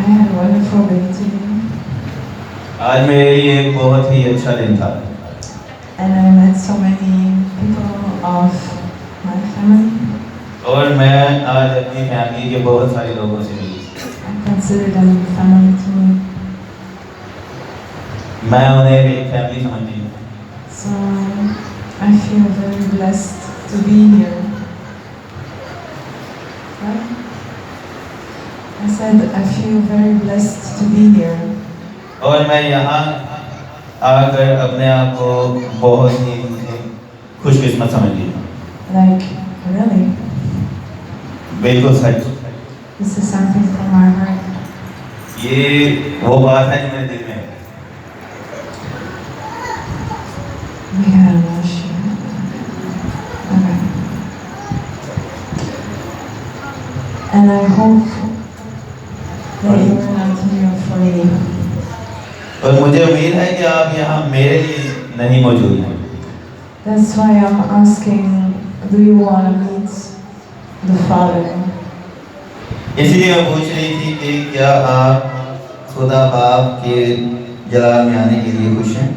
had a wonderful day today. आज मेरे लिए एक बहुत ही अच्छा दिन था And I met so many people of my family. और मैं आज अपनी फैमिली के बहुत सारे लोगों से मिली। I consider them family to me. मैं उन्हें एक फैमिली समझती हूँ। So I feel very blessed to be here. Right? I said I feel very blessed to be here. और मैं यहाँ आकर अपने आप को बहुत ही खुशकिस्मत समझती हूँ। Like, really? बिल्कुल सच। This is something from my heart. ये वो बात है जो मेरे दिल में है। We got a motion. Okay. And I hope that you are not here for me. और मुझे उम्मीद है कि आप यहाँ मेरे लिए नहीं मौजूद हैं। That's why I'm asking, do you want to meet the Father? इसलिए मैं पूछ रही थी कि क्या आप खुदा बाप के जलाल में आने के लिए खुश हैं?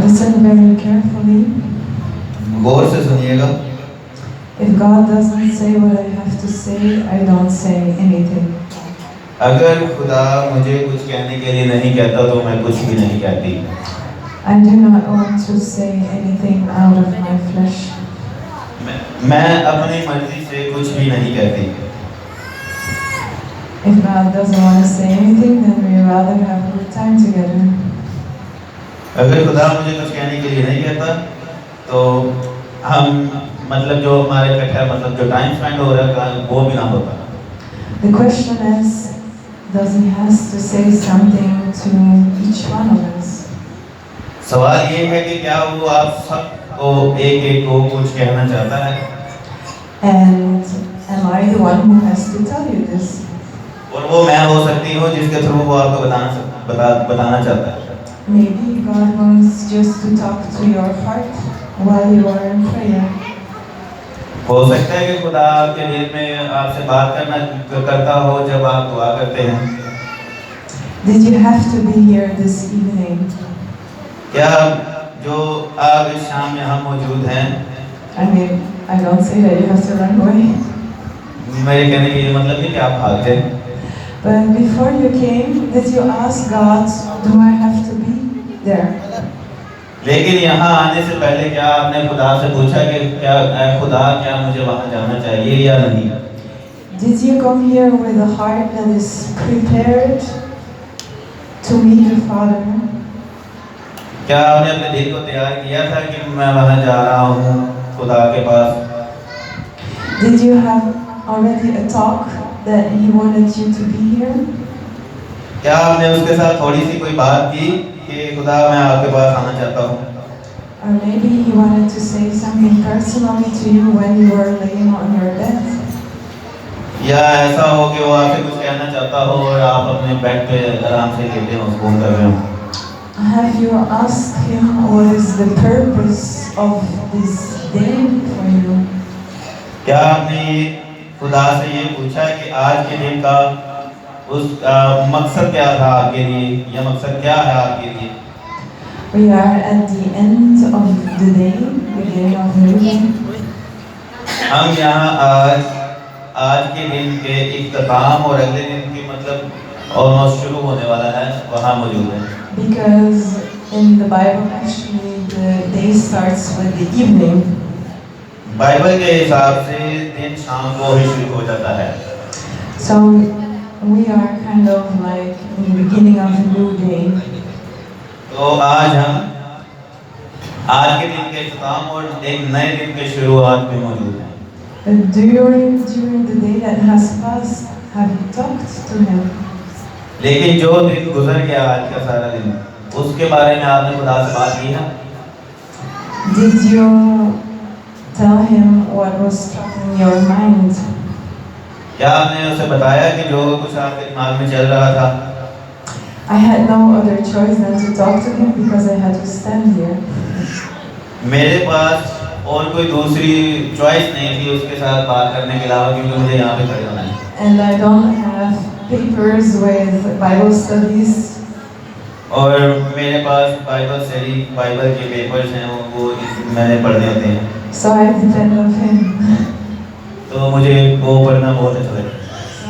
Listen very carefully. गौर से सुनिएगा। If God doesn't say what I have to say, I don't say anything. अगर खुदा मुझे कुछ कहने के लिए नहीं कहता तो मैं कुछ भी नहीं कहती। I do not want to say anything out of my flesh. मैं अपनी मर्जी से कुछ भी नहीं कहती। If God doesn't want to say anything, then we rather have a good time together. अगर खुदा मुझे कुछ कहने के लिए नहीं कहता तो हम मतलब जो हमारे इकट्ठा मतलब जो टाइम स्पेंड हो रहा है वो भी ना होता। The question is, does He has to say something to each one of us? सवाल ये है कि क्या वो आप सबको एक-एक को कुछ कहना चाहता है? And am I the one who has to tell you this? और वो मैं हो सकती हूँ जिसके थ्रू वो आपको बताना चाहता है। Maybe God wants just to talk to your heart while you are in prayer. हो सकता है कि खुदा आपके दिल में आपसे बात करता हो जब आप दुआ करते हैं। Did you have to be here this evening? क्या जो आप इस शाम में हम मौजूद हैं? I mean, I don't say that you have to run away. मेरे कहने का ये मतलब नहीं कि आप भाग जाएं। But before you came, did you ask God, do I have to be there? लेकिन यहाँ आने से पहले क्या आपने खुदा से पूछा कि क्या खुदा क्या मुझे वहाँ जाना चाहिए या नहीं? Did you come here with a heart that is prepared to meet the Father? क्या आपने अपने दिल को तैयार किया था कि मैं वहाँ जा रहा हूँ खुदा के पास? Did you have already a talk that He wanted you to be here? क्या आपने उसके साथ थोड़ी सी कोई बात की कि खुदा मैं आपके पास आना चाहता हूँ? Or maybe He wanted to say something personally to you when you were laying on your bed? या ऐसा हो कि वो आपसे कुछ कहना चाहता हो और आप अपने बेड पे आराम से लेटे हो सुकून कर रहे हो? Have you asked Him what is the purpose of this day for you? क्या आपने खुदा से ये पूछा कि आज के दिन का उस मकसद क्या था आपके लिए या मकसद क्या है आपके लिए? We are at the end of the day, beginning of the new day. हम यहाँ आज के दिन के इख्तिताम और अगले दिन की मतलब ऑलमोस्ट शुरू होने वाला है वहाँ मौजूद हैं। Because in the Bible actually the day starts with the evening. Bible के हिसाब से दिन शाम को ही शुरू हो जाता है। So we are kind of like in the beginning of a new day. तो आज हम आज के दिन के इख्तिताम और एक नए दिन के शुरुआत में मौजूद हैं। But during the day that has passed, have you talked to Him? लेकिन जो दिन गुजर गया आज का सारा दिन उसके बारे में आपने खुदा से बात की है? Did you tell Him what was troubling your mind? क्या आपने उसे बताया कि जो कुछ आपके दिमाग में चल रहा था? I had no other choice than to talk to Him because I had to stand here. मेरे पास और कोई दूसरी चॉइस नहीं थी उसके साथ बात करने के अलावा, क्योंकि मुझे यहाँ पे खड़े होना है। And I don't have papers with Bible studies. और मेरे पास बाइबल के पेपर्स हैं, वो मैंने पढ़ने होते हैं। So I depend on him. तो मुझे वो पढ़ना बहुत अच्छा लगता है।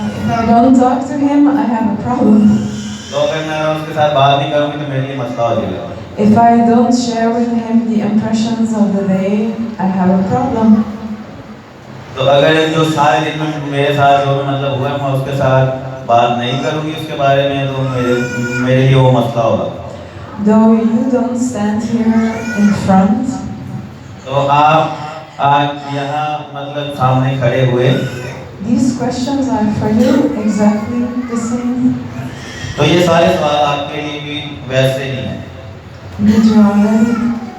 If I don't talk to him, I have a problem. तो अगर मैं उसके साथ बात नहीं करूँगी तो मेरे लिए मसला हो जाएगा। If I don't share with him the impressions of the day, I have a problem. तो अगर जो सारे दिन में मेरे साथ जो मतलब हुआ मैं उसके साथ बात नहीं करूँगी उसके बारे में, तो मेरे लिए वो मसला होगा। Though you don't stand here in front, तो आप आज यहाँ मतलब सामने खड़े हुए, these questions are for you exactly the same. तो ये सारे सवाल आपके लिए भी वैसे ही हैं। Did you already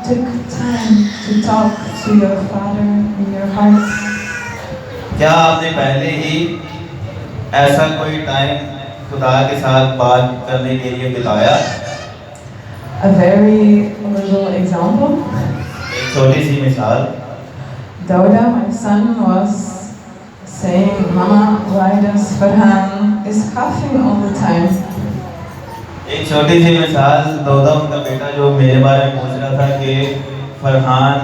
took time to talk to your Father in your heart? क्या आपने पहले ही ऐसा कोई टाइम खुदा के साथ बात करने के लिए बिताया? A very little example. एक छोटी सी मिसाल। Dauda, my son, was saying, "Mama, why does Farhan is coughing all the time?" एक छोटी सी मिसाल, दौदा उनका बेटा जो मेरे बारे में पूछ रहा था कि फरहान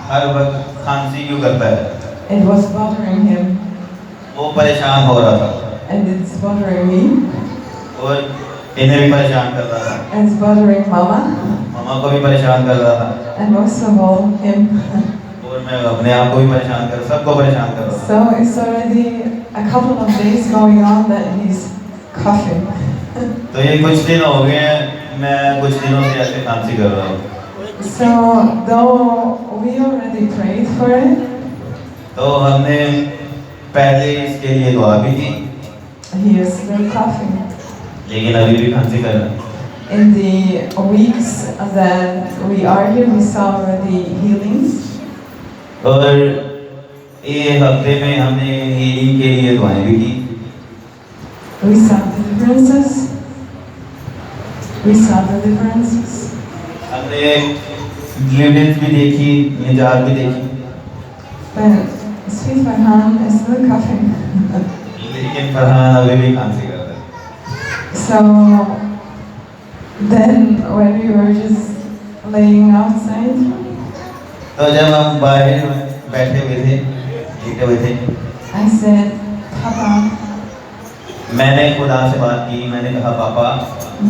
हर वक्त खांसी क्यों करता है। It was bothering him. वो परेशान हो रहा था। And it's bothering me. और इन्हें भी परेशान कर रहा था। And it's bothering Mama. मामा को भी परेशान कर रहा था। And most of all, him. और मैं अपने आप को भी परेशान कर, सबको परेशान कर रहा था। So it's already a couple of days going on that he's coughing. तो ये कुछ दिन हो गए हैं, मैं कुछ दिनों से ऐसे खांसी कर रहा हूँ। So though we already prayed for it, तो हमने पहले इसके लिए दुआ भी की, he is still coughing. लेकिन अभी भी खांसी कर रहा है। In the weeks that we are here, we saw already healings. और ये हफ्ते में हमने हीलिंग के लिए दुआएं भी की। We saw deliverances. We saw the differences. हमने डिलीवरेंस भी देखी, निजात भी देखी। But sweet Farhan is still coughing. लेकिन फरहान अभी भी खांसी कर रहा है। So then when we were just laying outside, तो जब हम बाहर बैठे हुए थे, लेटे हुए थे, I said, "Papa, मैंने खुदा से बात की, मैंने कहा पापा,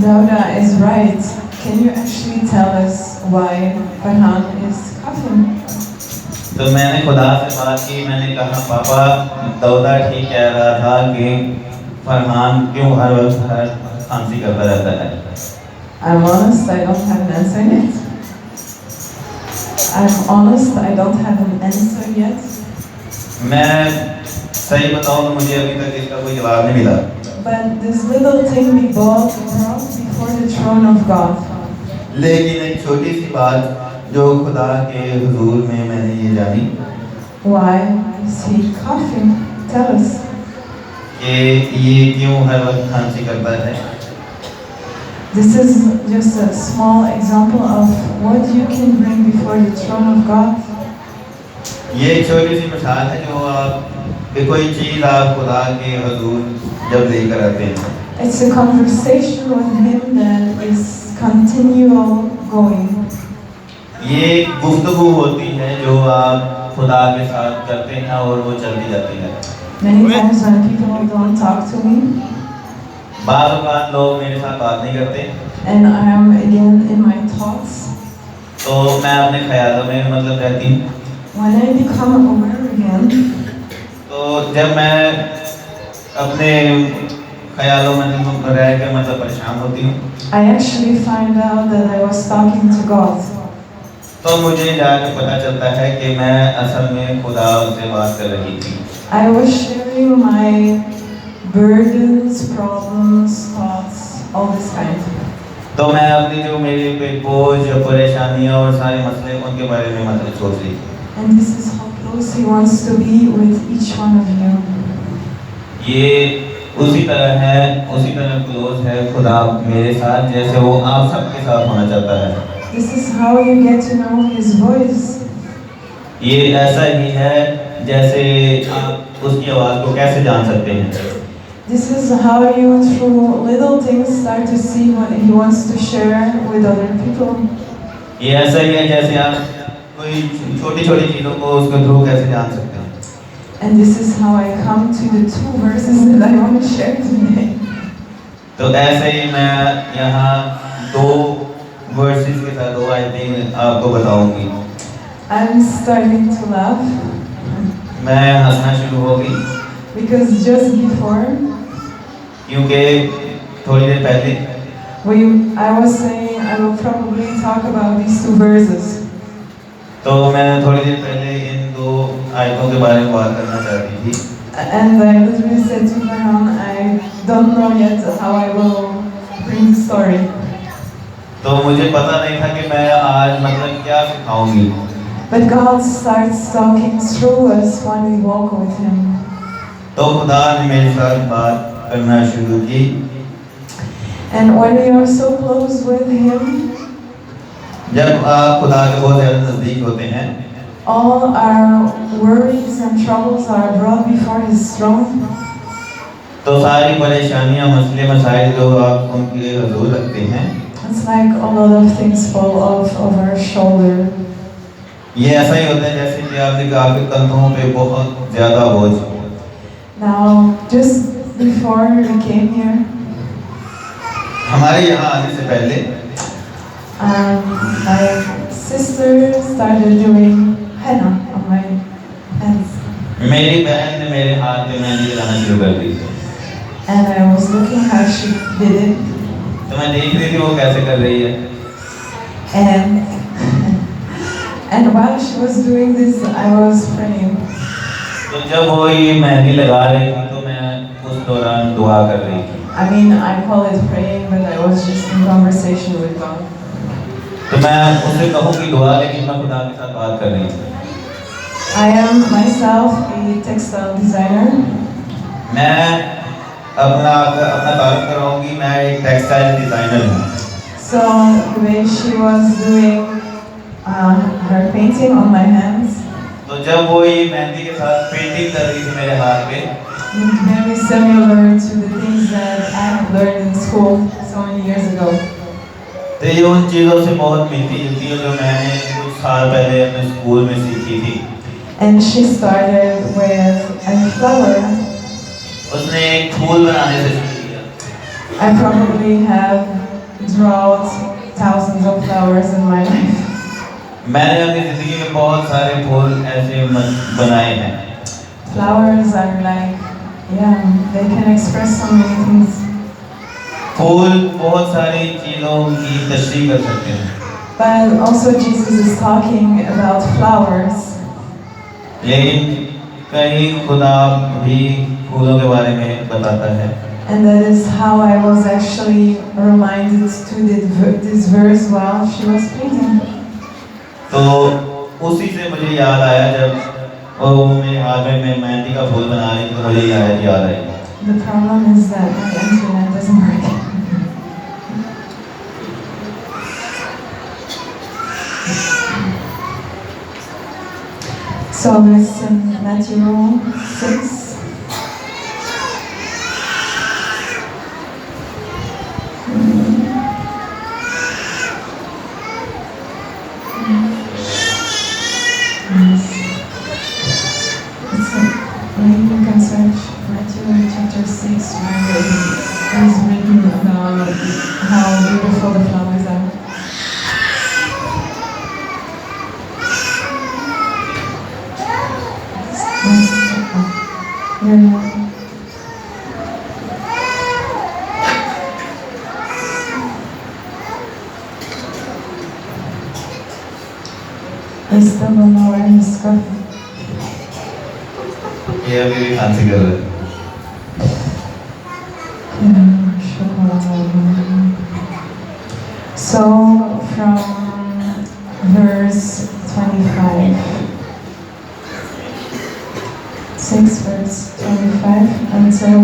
Dauda is right. Can you actually tell us why Farhan is coughing?" तो मैंने खुदा से बात की, मैंने कहा पापा दौदा ठीक कह रहा था कि फरहान क्यों हर वक्त खांसी करता रहता है। I'm honest, I don't have an answer yet. I'm honest, I don't have an answer yet. मैं सही बताऊं तो मुझे अभी तक इसका कोई जवाब नहीं मिला। But this little thing we brought before the throne of God. लेकिन एक छोटी सी बात जो खुदा के हुजूर में मैंने ये जानी, Why is he coughing? Tell us. कि ये क्यों हर वक्त खांसी करता है। This is just a small example of what you can bring before the throne of God. ये एक छोटी सी मिसाल है जो आप कोई चीज़ आप खुदा के हुजूर जब लेकर आते हैं। It's a conversation with him that is continual going. ये गुफ्तगू होती है जो आप खुदा के साथ करते हैं और वो चलती जाती है। Many times when people don't talk to me, बाज़ औक़ात लोग मेरे साथ बात नहीं करते, and I am again in my thoughts, तो मैं अपने ख्यालों में मतलब रहती हूँ। when I become aware again, तो जब मैं अपने ख्यालों में रह कर मतलब परेशान होती हूँ, I actually find out that I was talking to God. तो मुझे जाकर पता चलता है कि मैं असल में खुदा से बात कर रही थी। I was sharing my burdens, problems, thoughts, all this kind. तो मैं अपनी जो मेरे पे बोझ, परेशानियाँ और सारे मसले उनके बारे में मतलब सोच रही। And this is how close He wants to be with each one of you. ये उसी तरह है, उसी तरह क्लोज है खुदा मेरे साथ जैसे वो आप सबके साथ होना चाहता है। This is how you get to know His voice. ये ऐसा ही है जैसे आप उसकी आवाज़ को कैसे जान सकते हैं। This is how you, through little things, start to see what He wants to share with other people. ये ऐसा ही है जैसे आप कोई छोटी छोटी चीज़ों को उसके थ्रू कैसे जान सकते हैं। And this is how I come to the 2 verses that I want to share today. तो ऐसे ही मैं यहाँ 2 वर्सेस के साथ 2 आयतें आपको बताऊंगी। I'm starting to laugh. मैं हंसना शुरू हो गई। Because just before, क्योंकि थोड़ी देर पहले I was saying I will probably talk about these 2 verses. तो मैं थोड़ी देर पहले इन 2 आयतों के बारे में बात करना चाहती थी। And I literally said to Farhan, I don't know yet how I will bring the story. तो मुझे पता नहीं था कि मैं आज मतलब क्या सिखाऊंगी। But God starts talking through us when we walk with Him. तो खुदा ने मेरे साथ बात करना शुरू की। And when we are so close with Him, जब आप खुदा के बहुत ज़्यादा नज़दीक होते हैं, all our worries and troubles are brought before His throne. तो सारी परेशानियां, मसले, मसाइल जो आप उनके हुजूर रखते हैं, It's like a lot of things fall off of our shoulder. ये ऐसा ही होता है जैसे कि आपने कहा आपके कंधों पे बहुत ज़्यादा बोझ। Now, just before we came here, हमारे यहाँ आने से पहले my sister started doing henna on my hands. मेरी बहन ने मेरे हाथ में मेहंदी लगाना शुरू कर दी। And I was looking how she did it. तो मैं देख रही थी वो कैसे कर रही है। And while she was doing this, I was praying. तो जब वो ये मेहंदी लगा रही थी तो मैं उस दौरान दुआ कर रही थी। I mean, I call it praying, but I was just in conversation with God. तो मैं उसे कहूँगी दुआ, लेकिन मैं खुदा के साथ बात कर रही थी। I am myself a textile designer. मैं अपना तारुफ कराऊंगी, मैं एक टेक्सटाइल डिज़ाइनर हूँ। So the way she was doing her painting on my hands, तो जब वो ये मेहंदी के साथ पेंटिंग कर रही थी मेरे हाथ पे, very similar to the things that I have learned in school so many years ago. तो ये उन चीज़ों से बहुत मिलती जुलती है जो मैंने कुछ साल पहले अपने स्कूल में सीखी थी। And she started with a flower. उसने एक फूल बनाने से शुरू किया। I probably have drawn thousands of flowers in my life. मैंने अपनी ज़िंदगी में बहुत सारे फूल ऐसे बनाए हैं। Flowers are like, yeah, they can express so many things. फूल बहुत सारी चीज़ों की तशरीह कर सकते हैं। But also Jesus is talking about flowers. लेकिन कहीं खुदा भी फूलों के बारे में बताता है। And that is how I was actually reminded to this verse while she was painting. तो उसी से मुझे याद आया जब वो मेरे हाथ में मैं मेहंदी का फूल बना रही तो मुझे याद आई। The problem is that my internet doesn't work. So it's in Matthew 6. You can search Matthew chapter 6 where it is written about how beautiful the flowers are. I still don't know where he's going. ये अभी भी खांसी कर रहा है। So from verse 25, 6 verse 25 until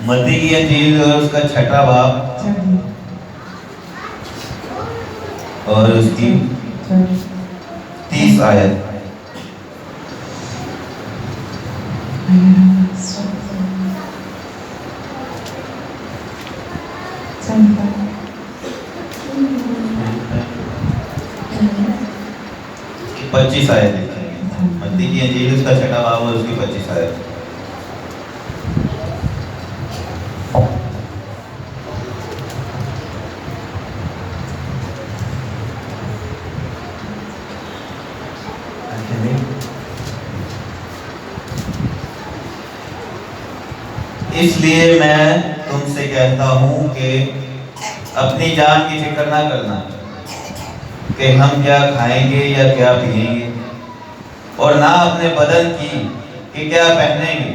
मत्ती की इंजील और उसका 6वां बाब 30. और उसकी 30 आयत। पच्चीस आयत मत्ती की अंजील उसका छठा बाब और उसकी 25 आयत। इसलिए मैं तुमसे कहता हूं कि अपनी जान की फिक्र ना करना कि हम क्या खाएंगे या क्या पिएंगे, और ना अपने बदन की कि क्या पहनेंगे।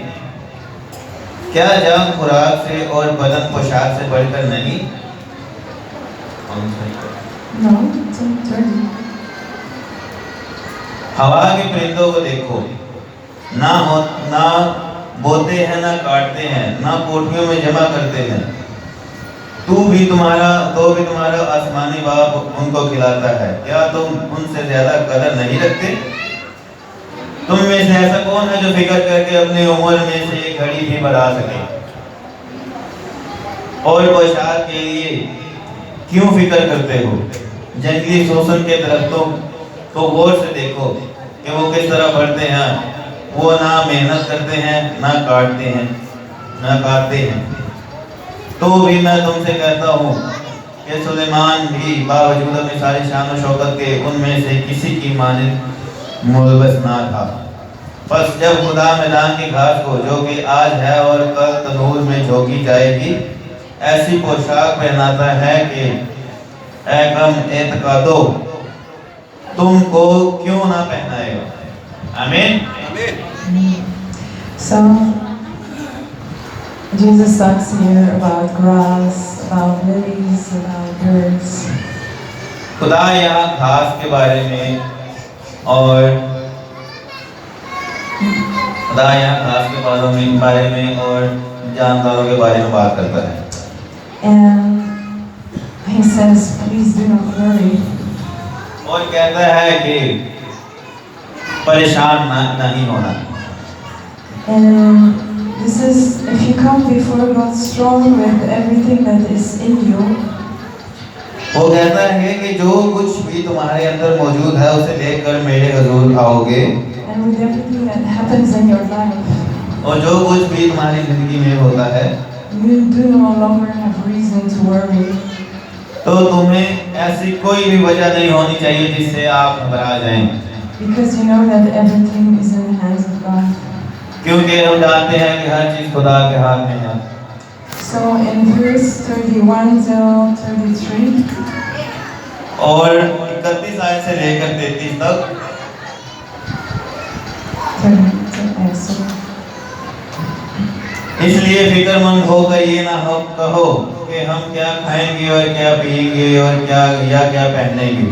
क्या जान खुराक से और बदन पोशाक से बढ़कर नहीं? हवा के परिंदों को देखो, ना बोते हैं, ना काटते हैं, ना कोठरियों में जमा करते हैं, तो भी तुम्हारा आसमानी बाप उनको खिलाता है। क्या तुम उनसे ज्यादा कदर नहीं रखते? तुम में से ऐसा कौन है जो फिक्र करके अपनी उम्र में से एक घड़ी भी बढ़ा सके? और पोशाक के लिए क्यों फिक्र करते हो? जंगली सोसन के दरख्तों को गौर से देखो कि वो किस तरह बढ़ते हैं। वो ना मेहनत करते हैं, ना काटते हैं। तो भी मैं तुमसे कहता हूँ कि सुलेमान भी बावजूद अपनी सारी शान और शौकत के उनमें से किसी की मानिंद मुलबस ना था। बस जब खुदा मैदान की घास को, जो कि आज है और कल तनूर में झोंकी जाएगी, ऐसी पोशाक पहनाता है कि ऐ कम एतकादो, तुमको क्यों ना पहनाएगा। आमीन। So Jesus talks here about grass, about lilies, about birds. खुदा यहाँ घास के बारे में और जानदारों के बारे में बात करता है। And he says, please do not worry. और कहता है कि परेशान नहीं होना। And this is, if you come before God strong with everything that is in you, वो कहता है कि जो कुछ भी तुम्हारे अंदर मौजूद है उसे लेकर मेरे हुजूर आओगे, and with everything that happens in your life, और जो कुछ भी तुम्हारी जिंदगी में होता है, you do no longer have reason to worry. तो तुम्हें ऐसी कोई भी वजह नहीं होनी चाहिए जिससे आप घबरा जाएं, because you know that everything is in the hands of God. क्योंकि हम जानते हैं कि हर चीज खुदा के हाथ में है। So in verse 31 till 33, और 31 आयत से लेकर 33 तक, इसलिए फिक्रमंद होकर ये ना कहो कि हम क्या खाएंगे और क्या पिएंगे और क्या पहनेंगे,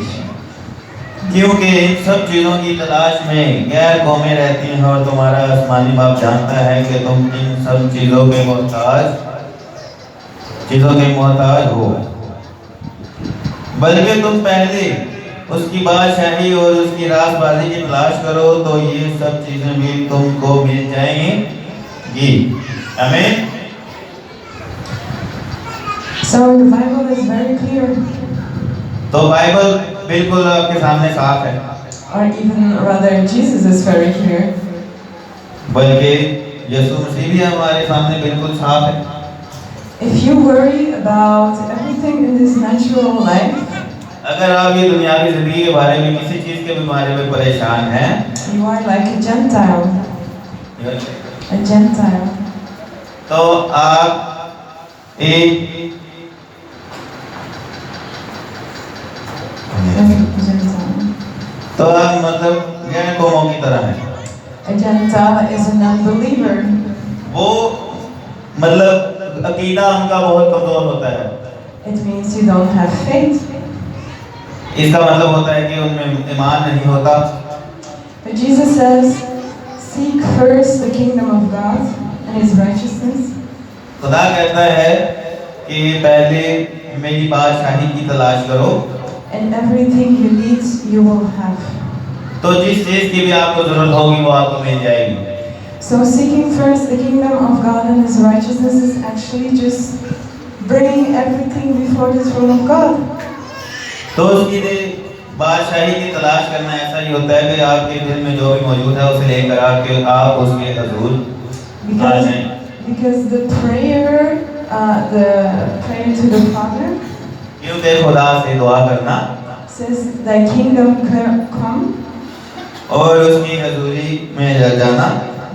क्योंकि इन सब चीजों की तलाश में गैर कौमें रहती हैं, और तुम्हारा आसमानी बाप जानता है कि तुम इन सब चीजों के मोहताज हो। बल्कि तुम पहले उसकी बादशाही और उसकी राजबाजी की तलाश करो, तो ये सब चीजें भी तुमको मिल जाएंगी। आमीन। So the Bible is very clear. तो बाइबल बिल्कुल आपके सामने साफ है, or even rather Jesus is very clear. बल्कि यीशु मसीह भी हमारे सामने बिल्कुल साफ है। If you worry about everything in this natural life, अगर आप ये दुनियावी जिंदगी के बारे में किसी चीज के बारे में परेशान हैं, you are like a Gentile. A Gentile. तो आप एक तो आप मतलब गैर कौमों की तरह हैं। A Gentile is an unbeliever. वो मतलब अकीदा उनका बहुत कमजोर होता है। It means you don't have faith. इसका मतलब होता है कि उनमें ईमान नहीं होता। But Jesus says, seek first the kingdom of God and His righteousness. खुदा कहता है कि पहले मेरी बादशाही की तलाश करो, and everything you need you will have. तो जिस चीज की भी आपको जरूरत होगी वो आपको मिल जाएगी। So seeking first the kingdom of God and His righteousness is actually just bringing everything before the throne of God. तो उसके लिए बादशाही की तलाश करना ऐसा ही होता है कि आपके दिल में जो भी मौजूद है उसे लेकर आके आप उसके हजूर आ जाएं। Because the prayer to the Father क्योंकि खुदा से दुआ करना says, "Thy kingdom come, और उसकी हजूरी में जाना,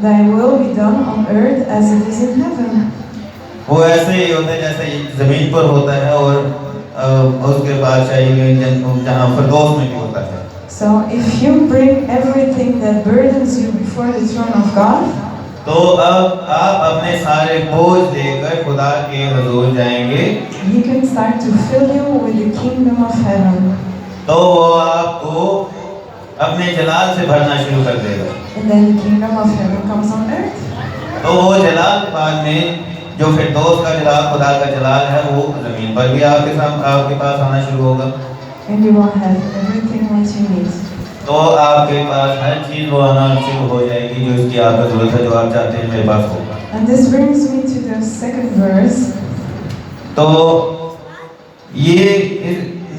Thy will be done on earth as it is in heaven." वो ऐसे ही होता है जैसे जमीन पर होता है और उसके बादशाही में जहाँ फिरदौस में भी होता है। So if you bring everything that burdens you before the throne of God, तो अब आप अपने सारे बोझ लेकर खुदा के हुजूर जाएंगे। He can start to fill you with the kingdom of heaven. तो वो आपको अपने जलाल से भरना शुरू कर देगा। And then the kingdom of heaven comes on earth. तो वो जलाल बाद में जो फिरदौस का जलाल, खुदा का जलाल है, वो जमीन पर भी आपके पास आना शुरू होगा। And you will have everything that you need. तो आपके पास हर चीज वो आना शुरू हो जाएगी जो इसकी आपको जरूरत है, जो आप चाहते हैं मेरे पास होगा। And this brings me to the second verse. तो ये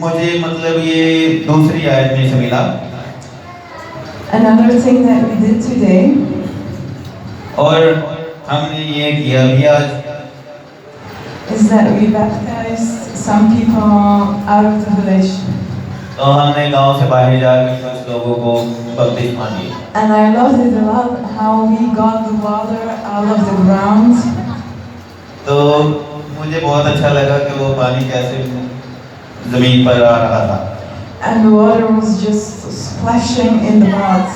मुझे मतलब ये दूसरी आयत में से मिला। Another thing that we did today, और हमने ये किया भी आज, is that we baptized some people out of the village. तो हमने गांव से बाहर जाकर कुछ लोगों को बपतिस्मा दिया। And I loved it a lot how we got the water out of the ground. तो मुझे बहुत अच्छा लगा कि वो पानी कैसे जमीन पर आ रहा था। And the water was just splashing in the mud.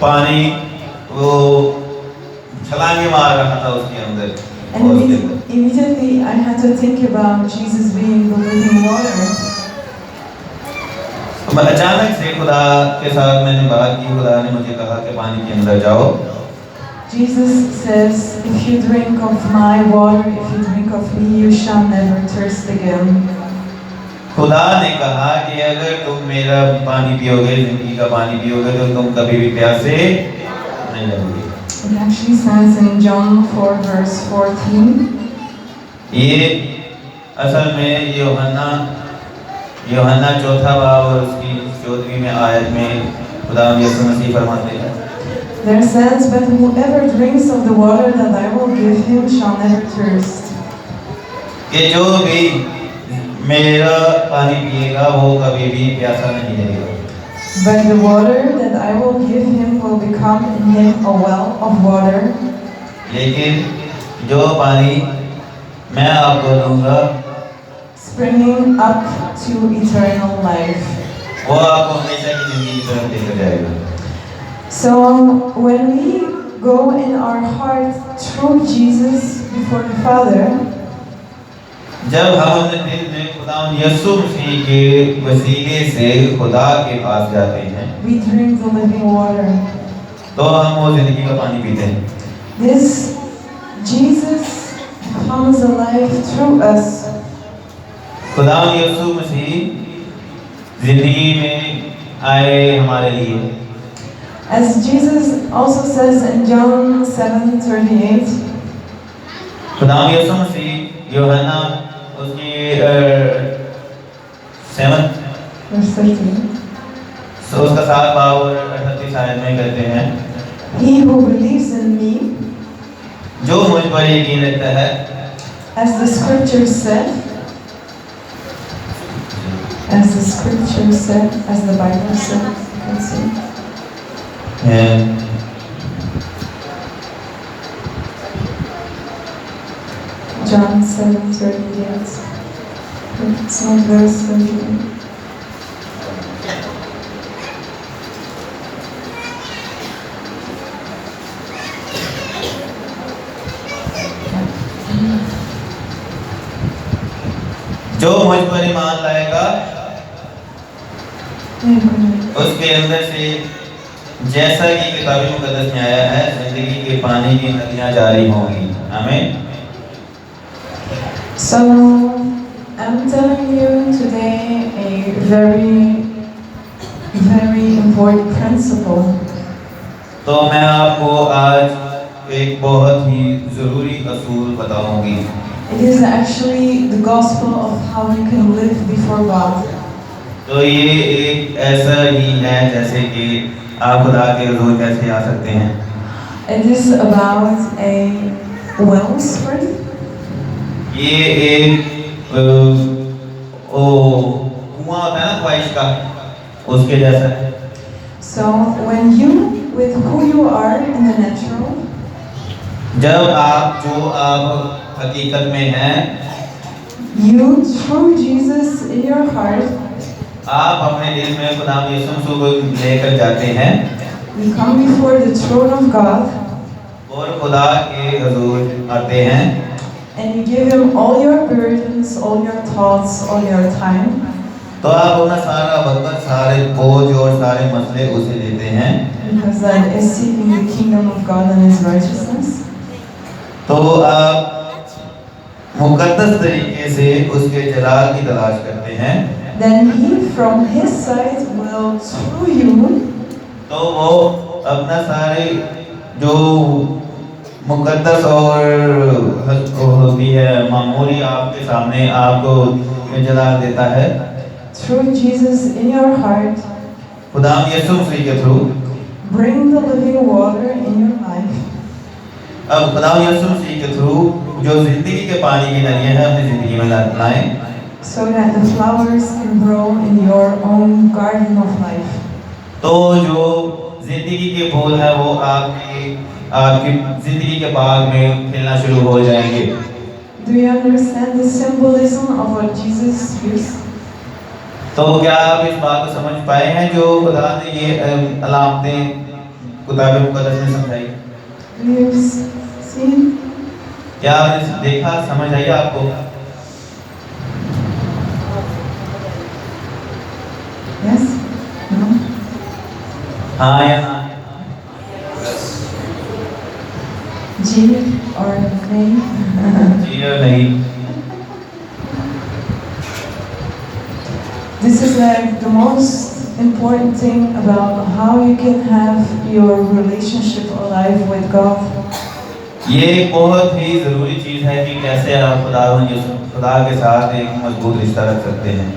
पानी वो छलांगे मार रहा था उसके अंदर। And immediately I had to think about Jesus being the living water. अचानक से खुदा के साथ मैंने बात की, खुदा ने मुझे कहा कि पानी के अंदर जाओ। Jesus says, "If you drink of my water, if you drink of me, you shall never thirst again." खुदा ने कहा कि अगर तुम मेरा पानी पियोगे, जिंदगी का पानी पियोगे, तो तुम कभी भी प्यासे नहीं लगोगे। It actually says in John 4 verse 14. ये असल में यूहन्ना चौथा बाब और उसकी 14वीं में आयत में खुदा यीशु मसीह फरमाते हैं। There says, "But whoever drinks of the water that I will give him shall never thirst." कि जो भी मेरा पानी पिएगा वो कभी भी प्यासा नहीं रहेगा। But the water that I will give him will become in him a well of water. लेकिन जो पानी मैं आपको दूंगा, springing up to eternal life. वो आपको हमेशा की जिंदगी की तरफ लेकर जाएगा। So when we go in our heart through Jesus before the Father, जब हम अपने दिल में खुदा यीशु मसीह के वसीले से खुदा के पास जाते हैं, we drink the living water. तो हम वो जिंदगी का पानी पीते हैं। This Jesus comes alive through us. खुदा यीशु मसीह जिंदगी में आए हमारे लिए। As Jesus also says in John 7:38, खुदा यीशु मसीह यूहन्ना उसकी 7 verse 13, तो उसका 7 बाब और 38 आयत में कहते हैं, "He who believes in me, जो मुझ पर यकीन रखता है, as the scripture said, as the Bible said, you can say." John 7:38. It's not verse 38. जो मुझ पर ईमान लाएगा उसके अंदर से, जैसा कि किताब मुकद्दस में आया है, जिंदगी के पानी की नदियां जारी होंगी। आमीन। So I'm telling you today a very, very important principle. तो मैं आपको आज एक बहुत ही ज़रूरी असूल बताऊंगी। It is actually the gospel of how you can live before God. तो ये एक ऐसा ही है जैसे कि आप खुदा के हुजूर कैसे आ सकते हैं। It is about a wellspring. ये एक कुआं होता है ना ख्वाहिश का, उसके जैसा है। So when you, with who you are in the natural, जब आप जो आप हकीकत में हैं, you through Jesus in your heart, आप अपने दिल में खुदा यीशु मसीह को लेकर जाते हैं, you come before the throne of God और खुदा के हुजूर आते हैं, and you give Him all your burdens, all your thoughts, all your time. तो आप अपना सारा वक्त, सारे बोझ और सारे मसले उसे देते हैं। Because that is seeking the kingdom of God and His righteousness. तो आप मुकद्दस तरीके से उसके जलाल की तलाश करते हैं। Then He from His side will through you, तो वो अपना सारे जो मुकद्दस और होती है मामूली आपके सामने आपको जलाल देता है। through Jesus in your heart, खुदा यीशु मसीह के through bring the living water in your life. अब खुदा यीशु मसीह के थ्रू जो जिंदगी के पानी की नदियां हैं अपनी जिंदगी में लाएं, So that the flowers can grow in your own garden of life. तो जो जिंदगी के फूल है वो आपकी जिंदगी के बाग में खिलना शुरू हो जाएंगे। Do you understand the symbolism of what Jesus used? तो क्या आप इस बात को समझ पाए हैं जो खुदा ने ये अलामतें किताब मुकद्दस में समझाई? Do you see? क्या आपने देखा, समझ आई आपको? Yes? No? हाँ या ना? G or nay? जी और नहीं। This is like the most important thing about how you can have your relationship alive with God. ये एक बहुत ही ज़रूरी चीज़ है कि कैसे आप खुदा के साथ एक मजबूत रिश्ता रख सकते हैं।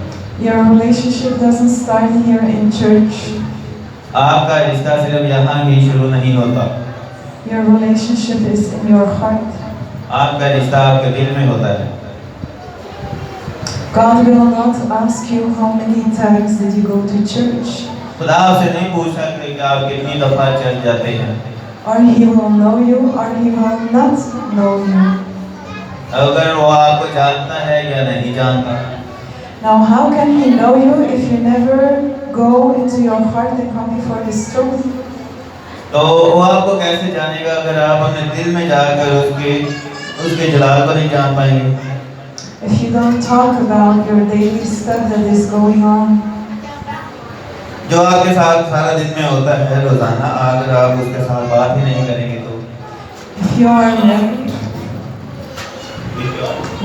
Your relationship doesn't start here in church. आपका रिश्ता सिर्फ यहाँ ही शुरू नहीं होता। Your relationship is in your heart. आपका रिश्ता आपके दिल में होता है। God will not ask you how many times did you go to church. खुदा आपसे नहीं पूछा कि आप कितनी दफा चर्च जाते हैं। Or He will know you, or He will not know you. अगर वो आपको जानता है या नहीं जानता। Now, how can He know you if you never go into your heart and come before His throne? तो वो आपको कैसे जानेगा अगर आप अपने दिल में जाकर उसके जलाल को नहीं जान पाएंगे? If you don't talk about your daily stuff that is going on, जो आपके साथ सारा दिन में होता है रोजाना, अगर आप उसके साथ बात ही नहीं करेंगे तो if you are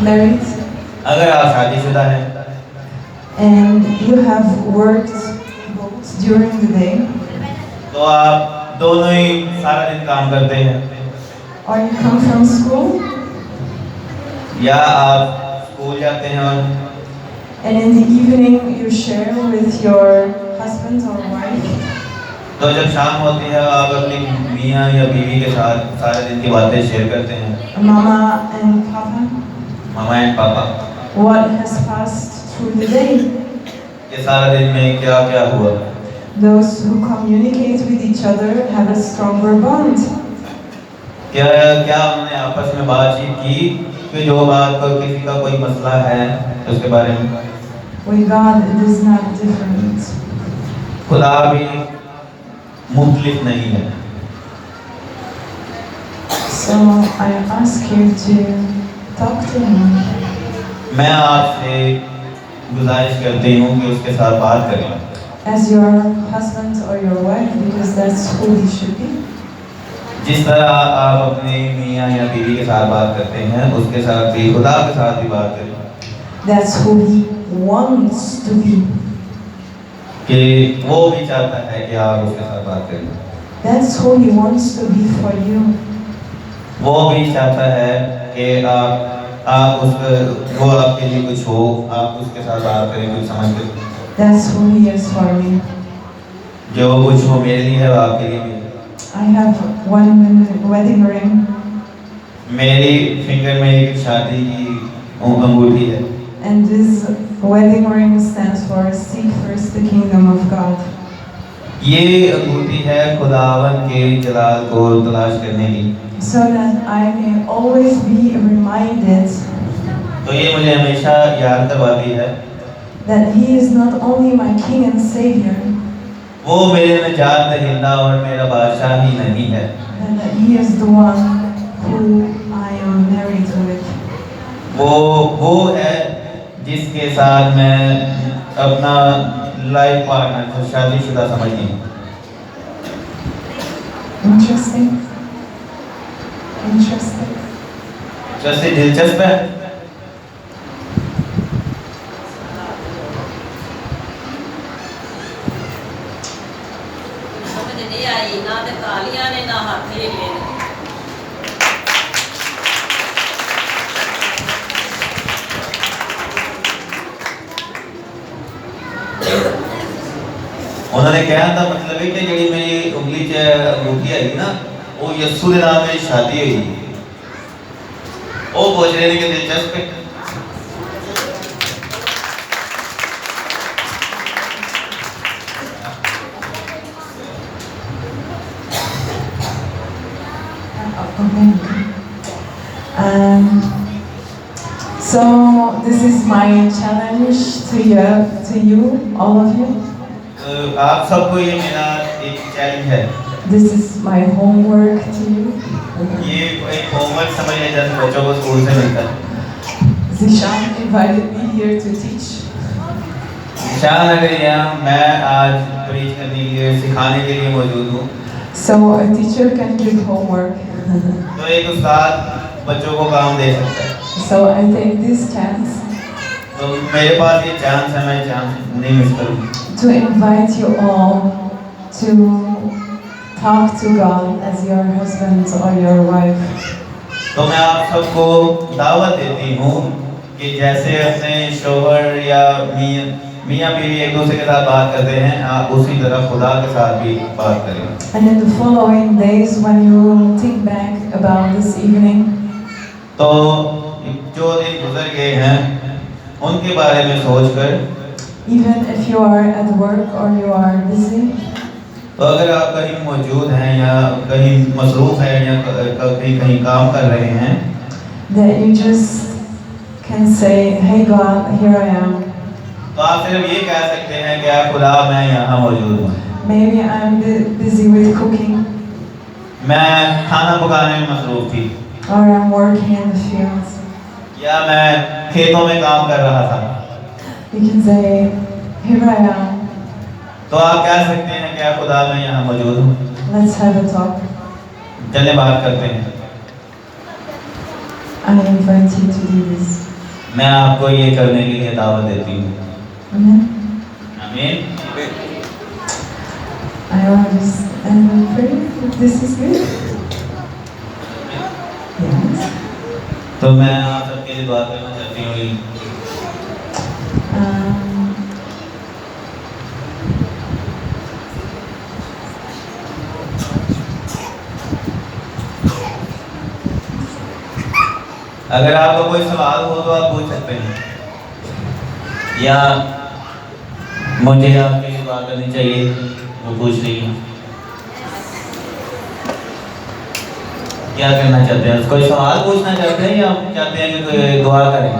married, अगर आप शादीशुदा हैं and you have worked both during the day, तो आप दोनों ही सारा दिन काम करते हैं, or you come from school, या आप स्कूल जाते हैं and in the evening you share with your husband or wife, तो जब शाम होती है आप अपनी मियाँ या बीवी के साथ सारे दिन की बातें शेयर करते हैं, mama and papa, mama and पापा, what has passed through the day. ये सारा दिन में क्या क्या हुआ। Those who communicate with each other have a stronger bond. क्या क्या हमने आपस में बातचीत की कि जो बात को किसी का कोई मसला है उसके बारे में। With God it is not different. खुदा भी मुख्तलिफ नहीं है। So I ask you to talk to Him. मैं आपसे गुजारिश करती हूँ कि उसके साथ बात करें। As your husband or your wife, because that's who He should be. जिस तरह आप अपने मियाँ या बीवी के साथ बात करते हैं उसके साथ भी खुदा के साथ भी बात करें। That's who He wants to be. कि वो भी चाहता है कि आप उसके साथ बात करें। That's who He wants to be for you. वो भी चाहता है कि आप उसके वो आपके लिए कुछ हो, आप उसके साथ बात करें कुछ समझ कर। That's who He is for me. जो कुछ वो मेरे लिए है वो आपके लिए भी है। I have one wedding ring. मेरी फिंगर में एक शादी की अंगूठी है। And this wedding ring stands for seek first the kingdom of God. ये अंगूठी है खुदावन के जलाल को तलाश करने की। So that I may always be reminded तो ये मुझे हमेशा याद करवाती है that He is not only my King and Savior, वो मेरे निजात दहिंदा और मेरा बादशाह ही नहीं है, and that He is the one who I am married with. वो है जिसके साथ मैं अपना लाइफ पार्टनर शादीशुदा समझती हूँ। Interesting. Interesting. जैसे दिलचस्प है। समझ नहीं आई ना ते तालियां ने ना हाथ हिले ने। उन्होंने कहा था मतलब है कि जी मेरी उंगली च अंगूठी आई ना वो यस्सू के नाम मेरी शादी हुई। वो पूछ रहे थे कि दिलचस्प है। So this is my challenge to you, all of you. आप सबको ये मेरा एक चैलेंज है। This is my homework to you. ये एक होमवर्क समझ लें जैसे बच्चों को स्कूल से मिलता है। Zishan invited me here to teach. शान अगर यहाँ मैं आज प्रीच करने के लिए सिखाने के लिए मौजूद हूँ। So a teacher can give homework. तो एक उस्ताद बच्चों को काम दे सकता है। So I take this chance तो मेरे पास ये चांस है, मैं चांस नहीं मिस करूँगी। to invite you all to talk to God as your husband or your wife. तो मैं आप सबको दावत देती हूँ कि जैसे अपने शोहर या मियाँ बीवी एक दूसरे के साथ बात करते हैं, आप उसी तरह खुदा के साथ भी बात करें। And in the following days, when you think back about this evening, तो जो दिन गुजर गए हैं उनके बारे में सोचकर, even if you are at work or you are busy, तो अगर आप कहीं मौजूद हैं या कहीं मसरूफ हैं या कहीं काम कर रहे हैं, that you just can say, "Hey God, here I am." तो आप सिर्फ ये कह सकते हैं कि आप खुदा मैं यहाँ मौजूद हूँ। Maybe I'm busy with cooking, मैं खाना पकाने में मसरूफ थी, or I'm working in the fields. या मैं खेतों में काम कर रहा था। You can say, "Here I am. तो आप कह सकते हैं कि आप खुदा मैं यहाँ मौजूद हूँ, Let's have a talk." चले बात करते हैं। I invite you to do this. मैं आपको ये करने के लिए दावत देती हूँ। Amen. आमीन। I want to stand and pray. If this is good. Yes. तो मैं आप सबके लिए दुआ करना चाहती हूँ। अगर आपका कोई सवाल हो तो आप पूछ सकते हैं, या मुझे आपके लिए बात करनी चाहिए वो पूछ रही है। क्या करना चाहते हैं? कोई सवाल पूछना चाहते हैं या चाहते हैं कि कोई दुआ करें?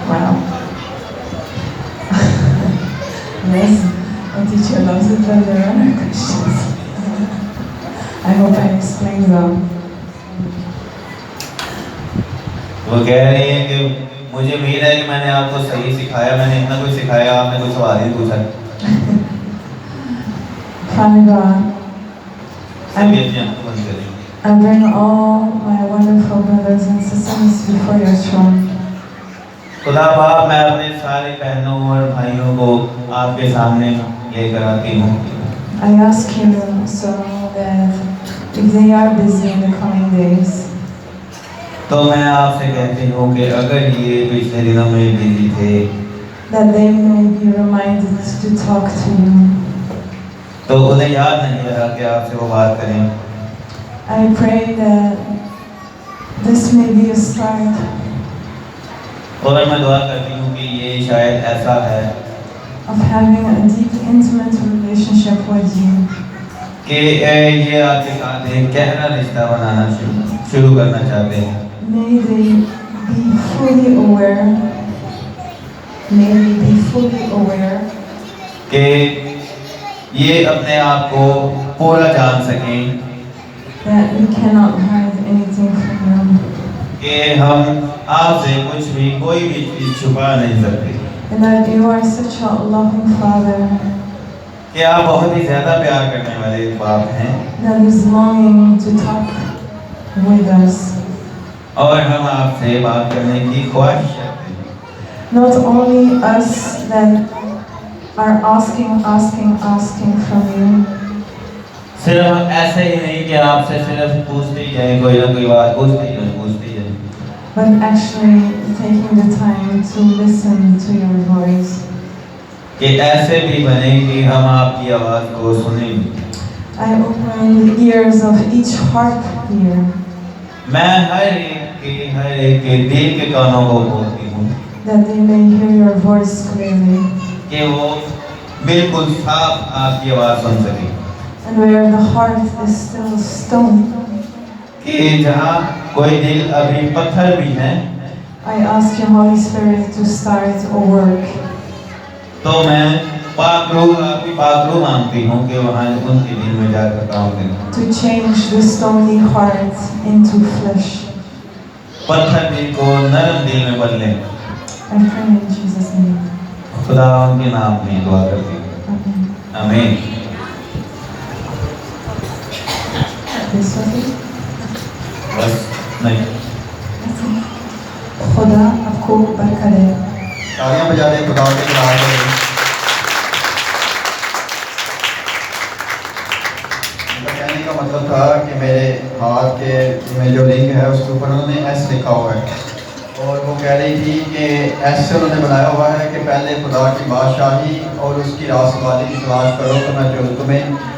Wow. Yes, a teacher loves it when there are questions. I hope I explained them. वो कह रही है कि मुझे उम्मीद है कि मैंने आपको सही सिखाया, मैंने इतना कुछ सिखाया, आपने कोई सवाल ही पूछा। Father God, सभी आंखें बंद करें। I bring all my wonderful brothers and sisters before your throne. खुदा बाप, मैं अपने सारे बहनों और भाइयों को आपके सामने लेकर आती हूँ। I ask you so that if they are busy in the coming days, तो मैं आपसे कहती हूँ कि अगर ये पिछले दिनों में बिजी थे, that they may be reminded to talk to you. तो उन्हें याद नहीं रहा कि आपसे वो बात करें। I pray that this may be a start और मैं दुआ करती हूँ कि ये शायद ऐसा है of having a deep, intimate relationship with you. कि ये आपके साथ एक गहरा रिश्ता बनाना शुरू करना चाहते हैं। May they be fully aware, may they be fully aware कि ये अपने आप को पूरा जान सकें that we cannot hide anything from you, कि हम आपसे कुछ भी कोई भी चीज़ छुपा नहीं सकते, and that you are such a loving Father कि आप बहुत ही ज़्यादा प्यार करने वाले एक बाप हैं that is longing to talk with us. और हम आपसे बात करने की ख्वाहिश रखते हैं। Not only us that are asking from you, सिर्फ ऐसे ही नहीं कि आपसे सिर्फ पूछते ही जाए, कोई ना कोई बात पूछते ही जाए, but actually taking the time to listen to your voice. कि ऐसे भी बने कि हम आपकी आवाज़ को सुनें। I open the ears of each heart here, मैं हर एक के दिल के कानों को खोलती हूँ that they may hear your voice clearly. कि वो बिल्कुल साफ आपकी आवाज़ सुन सके। And where the heart is still stone, कि जहाँ कोई दिल अभी पत्थर भी है, I ask you, Holy Spirit, to start a work. तो मैं आपकी पाक रूह मांगती हूँ कि वहाँ उनके दिल में जाकर काम करें। To change the stony heart into flesh. पत्थर दिल को नरम दिल में बदलें। I pray in Jesus' name. खुदा उनके नाम में दुआ करती हूँ। Amen. आमीन। This was it? बस नहीं। खुदा आपको बरकत दे। तालियां बजा दें खुदा के नाम के लिए। उनका कहने का मतलब था कि मेरे हाथ के में जो लिंक है उसके ऊपर उन्होंने एस लिखा हुआ है और वो कह रही थी कि एस से उन्होंने बनाया हुआ है कि पहले खुदा की बादशाही और उसकी रास्तबाजी की तलाश करो तो मैं जो तुम्हें